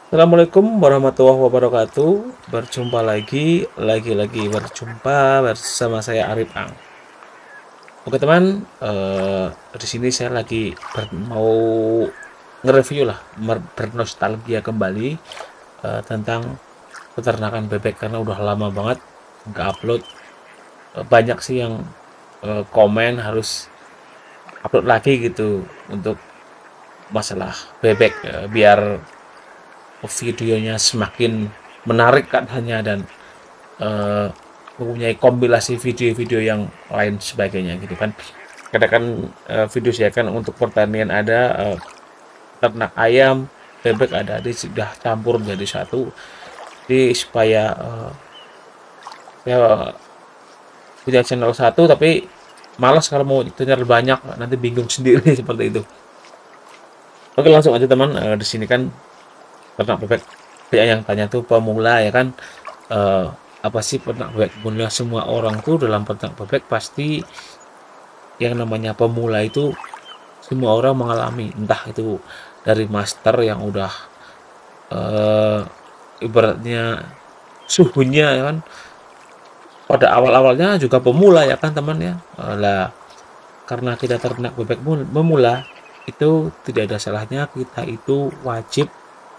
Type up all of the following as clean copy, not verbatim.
Assalamualaikum warahmatullahi wabarakatuh. Berjumpa lagi berjumpa bersama saya Arif Ang. Oke teman, di sini saya lagi mau nge-review lah, bernostalgia kembali tentang peternakan bebek karena udah lama banget nggak upload. Banyak sih yang komen harus upload lagi gitu untuk masalah bebek, biar videonya semakin menarik katanya dan eh, mempunyai kompilasi video-video yang lain sebagainya gitu kan. Kadang kan video saya kan untuk pertanian ada, ternak ayam, bebek ada, jadi sudah campur menjadi satu. Jadi supaya saya punya channel satu tapi malas kalau mau channel banyak nanti bingung sendiri seperti itu. Oke langsung aja teman. Di sini kan ternak bebek kayak yang tanya tuh pemula ya kan. eh, Apa sih peternak bebek pemula? Semua orang tuh dalam peternak bebek pasti yang namanya pemula itu semua orang mengalami, entah itu dari master yang udah eh, ibaratnya suhunya ya kan, pada awal-awalnya juga pemula ya kan teman ya. Lah karena kita ternak bebek memula itu tidak ada salahnya kita itu wajib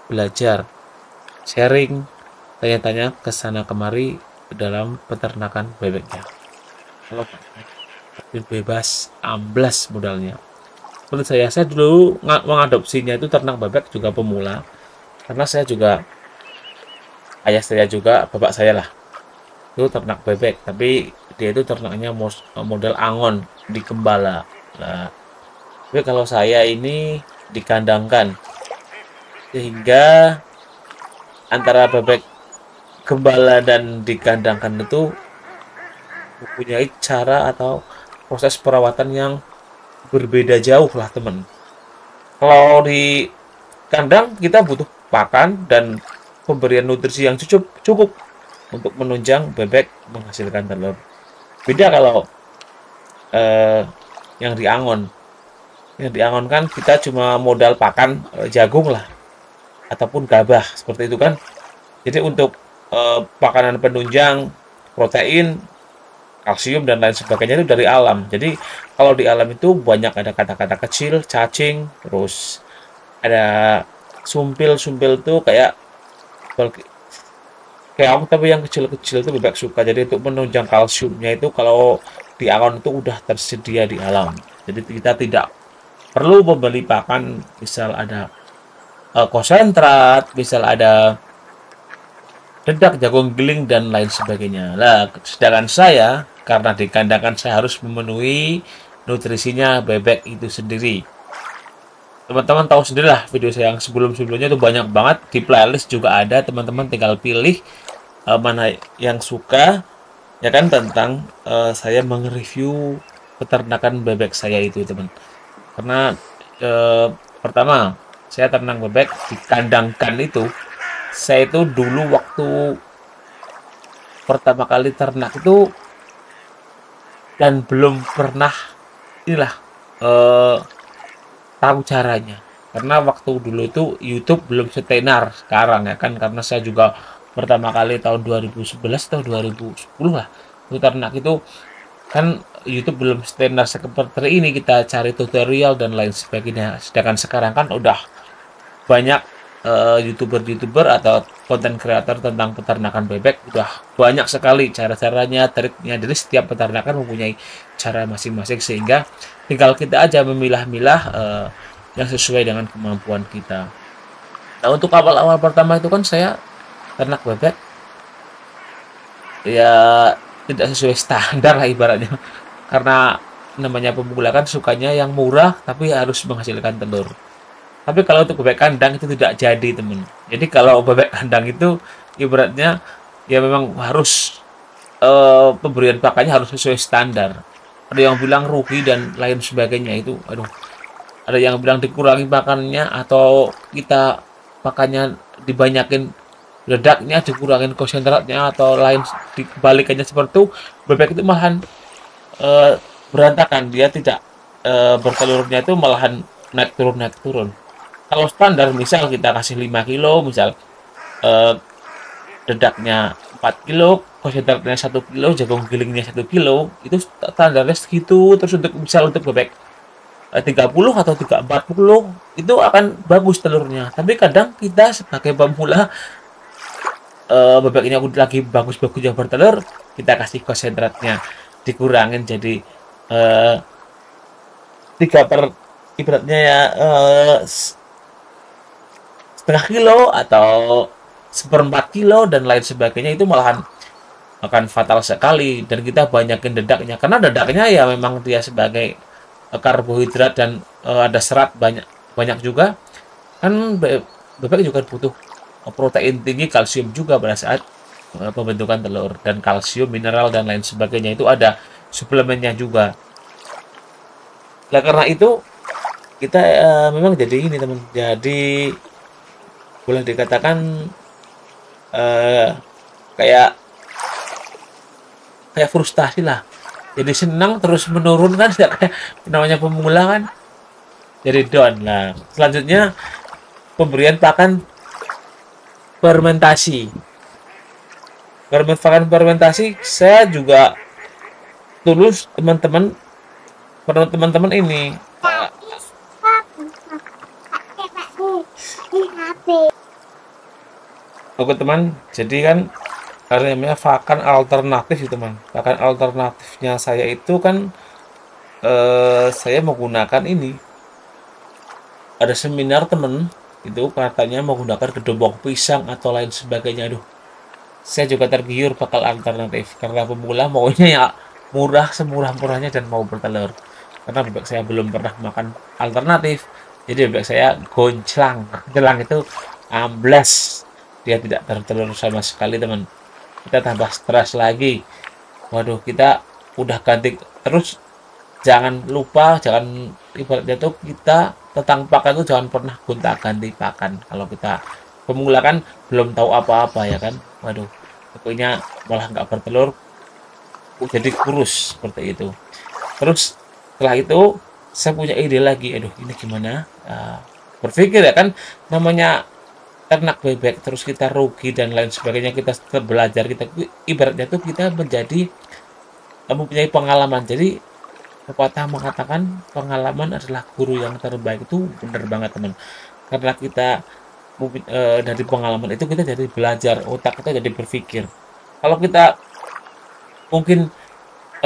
belajar, sharing, tanya-tanya ke sana kemari dalam peternakan bebeknya. Kalau bebas amblas modalnya. Menurut saya dulu mengadopsinya itu ternak bebek juga pemula, karena saya juga, ayah saya juga, bapak saya lah, itu ternak bebek, tapi dia itu ternaknya model angon di gembala. Nah, tapi kalau saya ini dikandangkan, sehingga antara bebek gembala dan dikandangkan itu mempunyai cara atau proses perawatan yang berbeda jauh lah teman. Kalau di kandang kita butuh pakan dan pemberian nutrisi yang cukup cukup untuk menunjang bebek menghasilkan telur. Beda kalau eh, yang diangon. Yang diangon kan kita cuma modal pakan, jagung lah ataupun gabah seperti itu kan. Jadi untuk makanan penunjang protein, kalsium dan lain sebagainya itu dari alam. Jadi kalau di alam itu banyak ada kata-kata kecil, cacing, terus ada sumpil-sumpil tuh kayak kayak aku tapi yang kecil-kecil itu bebek suka. Jadi untuk menunjang kalsiumnya itu kalau di alam itu udah tersedia di alam. Jadi kita tidak perlu membeli pakan, misal ada konsentrat, misal ada dedak, jagung giling dan lain sebagainya. Lah, sedangkan saya karena dikandangkan saya harus memenuhi nutrisinya bebek itu sendiri. Teman-teman tahu sendiri lah video saya yang sebelum-sebelumnya itu banyak banget, di playlist juga ada, teman-teman tinggal pilih mana yang suka ya kan tentang saya mereview peternakan bebek saya itu teman. Karena pertama saya ternak bebek dikandangkan itu, saya itu dulu waktu pertama kali ternak itu dan belum pernah inilah eh, tahu caranya. Karena waktu dulu itu YouTube belum setenar sekarang ya kan, karena saya juga pertama kali tahun 2011 atau 2010 lah itu ternak itu kan, YouTube belum setenar seperti ini, kita cari tutorial dan lain sebagainya. Sedangkan sekarang kan udah banyak youtuber-youtuber atau konten kreator tentang peternakan bebek, udah banyak sekali cara-caranya, triknya. Jadi setiap peternakan mempunyai cara masing-masing, sehingga tinggal kita aja memilah-milah yang sesuai dengan kemampuan kita. Nah untuk awal-awal pertama itu kan saya ternak bebek ya tidak sesuai standar lah ibaratnya, karena namanya pemula kan sukanya yang murah tapi harus menghasilkan telur. Tapi kalau untuk bebek kandang itu tidak jadi, temen. Jadi kalau bebek kandang itu ibaratnya ya memang harus pemberian pakannya harus sesuai standar. Ada yang bilang rugi dan lain sebagainya itu. Aduh, ada yang bilang dikurangi pakannya atau kita pakannya dibanyakin, ledaknya dikurangin konsentratnya atau lain dibalikannya seperti itu, bebek itu malahan berantakan, dia tidak bertelurnya itu malahan naik turun naik turun. Kalau standar misal kita kasih 5 kilo, misal eh, dedaknya 4 kilo, konsentratnya 1 kilo, jagung gilingnya 1 kilo, itu standarnya segitu. Terus untuk misal untuk bebek 30 atau 40 itu akan bagus telurnya. Tapi kadang kita sebagai pemula, bebeknya udah lagi bagus-bagusnya bertelur, kita kasih konsentratnya dikurangin jadi eh, 3 per ibaratnya ya, setengah kilo atau seperempat kilo dan lain sebagainya, itu malahan akan fatal sekali. Dan kita banyakin dedaknya karena dedaknya ya memang dia sebagai karbohidrat dan ada serat banyak banyak juga kan. Bebek juga butuh protein tinggi, kalsium juga pada saat pembentukan telur, dan kalsium, mineral dan lain sebagainya itu ada suplemennya juga. Nah, karena itu kita memang jadi ini teman, jadi boleh dikatakan eh, kayak kayak frustasi lah. Jadi senang terus menurun kan, kayak namanya pemula kan, jadi down. Nah, selanjutnya pemberian pakan fermentasi. Pakan fermentasi saya juga tulus teman-teman, menurut teman-teman ini. Oke teman, jadi kan ada namanya pakan alternatif itu teman. Pakan alternatifnya saya itu kan saya menggunakan ini. Ada seminar temen itu katanya menggunakan kedobong pisang atau lain sebagainya. Aduh, saya juga tergiur bakal alternatif karena pemula maunya ya murah, semurah-murahnya dan mau bertelur. Karena bebek saya belum pernah makan alternatif, jadi bebek saya gonclang. Gonclang itu amblas, dia tidak bertelur sama sekali teman. Kita tambah stres lagi. Waduh, kita udah ganti terus. Jangan lupa, jangan ibaratnya tuh kita tentang pakan tuh jangan pernah gonta-ganti pakan. Kalau kita pemula kan belum tahu apa-apa ya kan. Waduh, pokoknya malah nggak bertelur, jadi kurus seperti itu. Terus setelah itu saya punya ide lagi. Aduh, ini gimana? Berpikir ya kan, namanya ternak bebek terus kita rugi dan lain sebagainya, kita tetap belajar, kita ibaratnya tuh kita menjadi mempunyai pengalaman. Jadi pepatah mengatakan pengalaman adalah guru yang terbaik, itu benar banget teman. Karena kita dari pengalaman itu kita jadi belajar, otak kita jadi berpikir. Kalau kita mungkin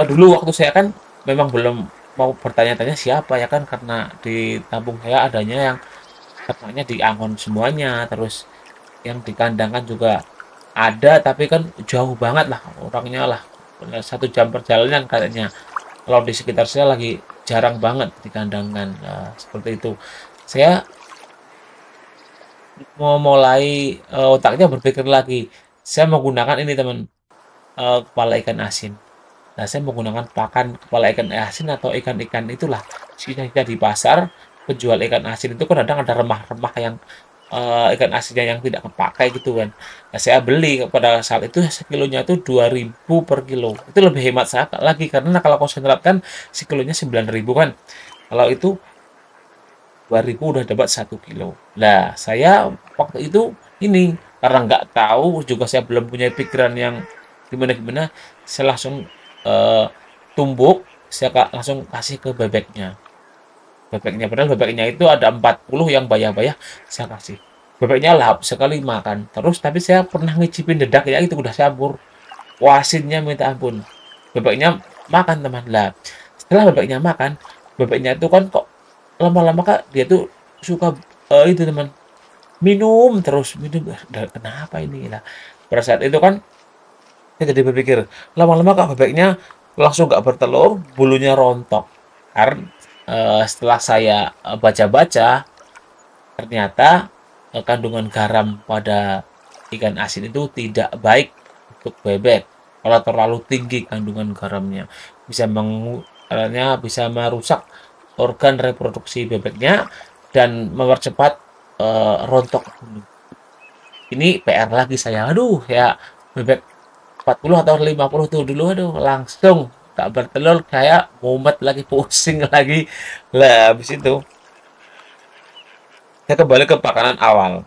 dulu waktu saya kan memang belum mau bertanya-tanya siapa ya kan, karena di kampung saya adanya yang ternaknya di angon semuanya, terus yang di kandang kan juga ada, tapi kan jauh banget lah orangnya lah, 1 jam perjalanan katanya. Kalau di sekitar saya lagi jarang banget di kandang kan. Nah, seperti itu. Saya mau mulai otaknya berpikir lagi. Saya menggunakan ini teman, kepala ikan asin. Nah, saya menggunakan pakan kepala ikan asin atau ikan-ikan itulah. Sisa-sisa di pasar, penjual ikan asin itu kadang ada remah-remah yang ikan asinnya yang tidak kepakai gitu kan. Nah, saya beli pada saat itu sekilonya itu 2.000 per kilo. Itu lebih hemat saya lagi karena kalau konsentrat kan sekilonya 9.000 kan. Kalau itu 2.000 udah dapat 1 kilo. Nah, saya waktu itu ini karena nggak tahu juga, saya belum punya pikiran yang gimana-gimana, saya langsung eh, tumbuk, saya langsung kasih ke bebeknya. Bebeknya padahal bebeknya itu ada 40 yang bayah-bayah, saya kasih. Bebeknya lahap sekali makan. Terus tapi saya pernah ngicipin dedak ya, itu udah sabur. Wasinnya minta ampun. Bebeknya makan teman lah. Setelah bebeknya makan, bebeknya itu kan kok lama-lama kak dia tuh suka itu teman, minum terus minum. Kenapa ini lah? Pada saat itu kan saya jadi berpikir, lama-lama kak bebeknya langsung nggak bertelur, bulunya rontok. Karena setelah saya baca-baca, ternyata kandungan garam pada ikan asin itu tidak baik untuk bebek. Kalau terlalu tinggi kandungan garamnya, bisa bisa merusak organ reproduksi bebeknya dan mempercepat rontok bulu. Ini PR lagi saya. Aduh, ya bebek 40 atau 50 tuh dulu, aduh langsung tak bertelur, kayak mumet lagi, pusing lagi lah habis itu. saya kembali ke pakanan awal.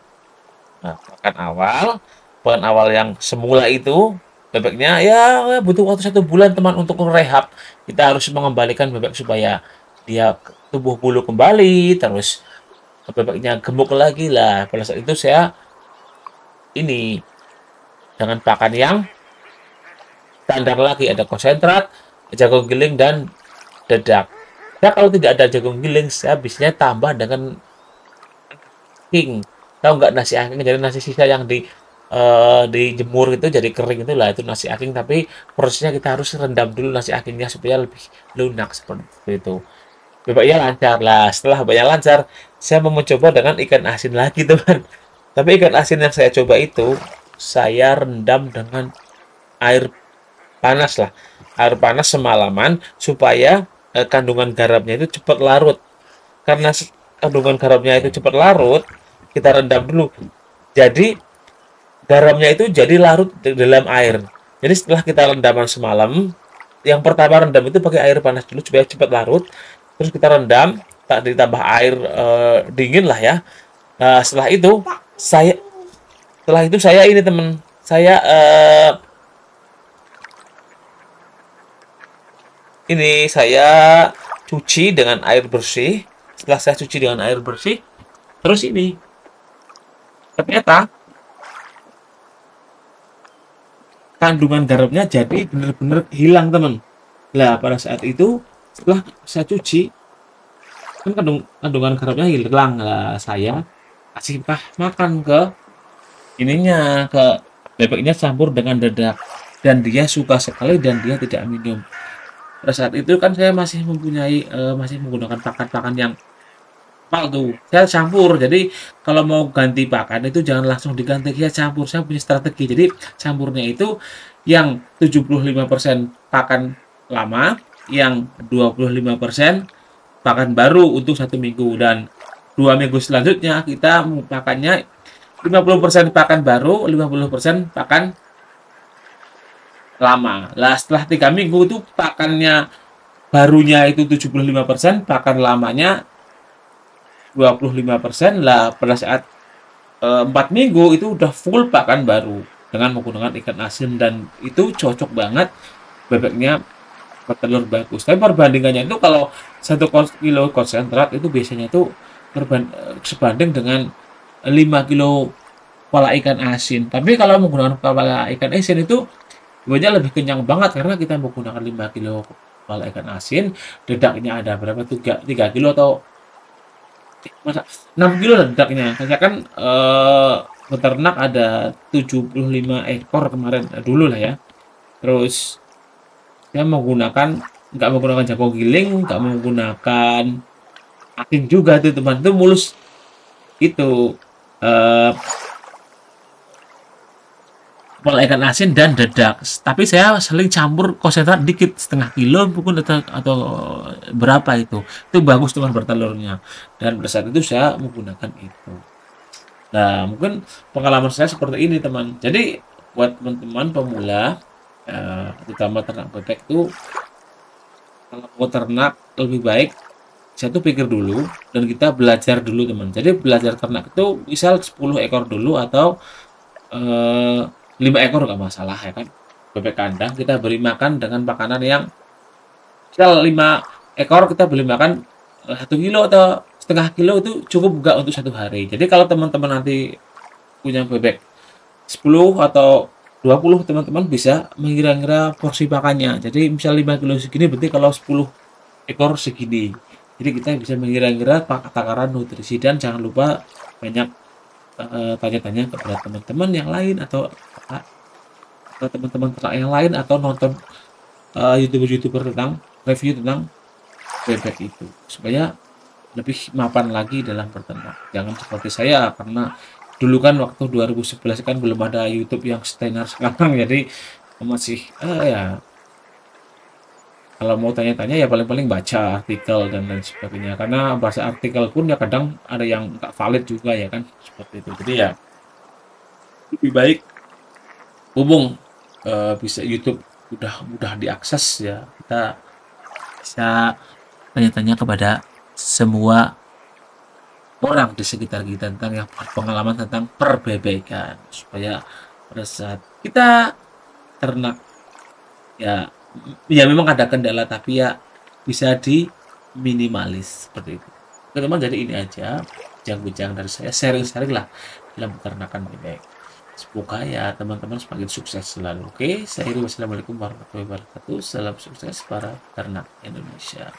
Nah, pakan awal yang semula itu bebeknya ya butuh waktu 1 bulan teman untuk merehab. Kita harus mengembalikan bebek supaya dia tumbuh bulu kembali, terus bebeknya gemuk lagi lah. Pada saat itu saya ini dengan pakan yang standar lagi, ada konsentrat, jagung giling dan dedak. Ya kalau tidak ada jagung giling, saya biasanya tambah dengan aking. Tahu nggak nasi aking? Jadi nasi sisa yang dijemur itu jadi kering itulah itu nasi aking. Tapi prosesnya kita harus rendam dulu nasi akingnya supaya lebih lunak seperti itu. Bebeknya lancar lah. Setelah bebeknya lancar, saya mau mencoba dengan ikan asin lagi teman. Tapi ikan asin yang saya coba itu saya rendam dengan air panas lah, air panas semalaman supaya kandungan garamnya itu cepat larut. Karena kandungan garamnya itu cepat larut, kita rendam dulu. Jadi garamnya itu jadi larut di dalam air. Jadi setelah kita rendaman semalam, yang pertama rendam itu pakai air panas dulu supaya cepat larut. Terus kita rendam, tak ditambah air dingin lah ya. Setelah itu saya ini teman, saya ini saya cuci dengan air bersih. Setelah saya cuci dengan air bersih, terus ini ternyata kandungan garamnya jadi benar-benar hilang teman. Lah pada saat itu setelah saya cuci kan kandungan garamnya hilang lah, saya kasih makan ke ininya, ke bebeknya campur dengan dedak, dan dia suka sekali dan dia tidak minum. Pada saat itu kan saya masih menggunakan pakan-pakan yang tuh saya campur. Jadi kalau mau ganti pakan itu jangan langsung diganti, ya campur. Saya punya strategi. Jadi campurnya itu yang 75% pakan lama, yang 25% pakan baru untuk 1 minggu, dan 2 minggu selanjutnya kita pakannya 50% pakan baru, 50% pakan lama. Lah setelah 3 minggu itu pakannya barunya itu 75%, pakan lamanya 25%. Lah pada saat 4 minggu itu udah full pakan baru dengan menggunakan ikan asin, dan itu cocok banget, bebeknya bertelur bagus. Tapi perbandingannya itu kalau 1 kilo konsentrat itu biasanya itu sebanding dengan 5 kilo kepala ikan asin. Tapi kalau menggunakan kepala ikan asin itu bebeknya lebih kenyang banget karena kita menggunakan 5 kilo kepala ikan asin, dedaknya ada berapa, 3 kilo atau masa 6 kilo dedaknya. Saya kan beternak ada 75 ekor kemarin dulu lah ya. Terus saya nggak menggunakan jagung giling, nggak menggunakan aking juga tuh teman, itu mulus itu kepala ikan asin dan dedak. Tapi saya sering campur konsentrat dikit, setengah kilo mungkin atau berapa itu bagus teman bertelurnya, dan pada saat itu saya menggunakan itu. Nah mungkin pengalaman saya seperti ini teman. Jadi buat teman-teman pemula, terutama ternak bebek itu, kalau mau ternak lebih baik saya tuh pikir dulu dan kita belajar dulu teman. Jadi belajar ternak itu misal 10 ekor dulu atau 5 ekor nggak masalah ya kan. Bebek kandang kita beri makan dengan makanan yang misal 5 ekor kita beri makan 1 kilo atau setengah kilo, itu cukup nggak untuk 1 hari. Jadi kalau teman-teman nanti punya bebek 10 atau 20, teman-teman bisa mengira-ngira porsi pakannya. Jadi misal 5 kilo segini berarti kalau 10 ekor segini. Jadi kita bisa mengira-ngira takaran nutrisi, dan jangan lupa banyak tanya-tanya kepada teman-teman yang lain atau teman-teman ternak yang lain, atau nonton youtuber tentang review tentang bebek itu supaya lebih mapan lagi dalam berternak. Jangan seperti saya, karena dulu kan waktu 2011 kan belum ada YouTube yang setenar sekarang, jadi masih ya kalau mau tanya-tanya ya paling-paling baca artikel dan lain sebagainya, karena bahasa artikel pun ya kadang ada yang nggak valid juga ya kan, seperti itu. Jadi ya lebih baik hubung bisa YouTube udah mudah diakses ya, kita bisa tanya-tanya kepada semua orang di sekitar kita tentang yang berpengalaman tentang perbebekan supaya pada saat kita ternak ya ya memang ada kendala tapi ya bisa diminimalis seperti itu. Oke teman, jadi ini aja bincang-bincang dari saya, sharing-sharing lah dalam peternakan bebek. Semoga ya teman-teman semakin sukses selalu. Oke, saya akhiri wassalamualaikum warahmatullahi wabarakatuh. Salam sukses para peternak Indonesia.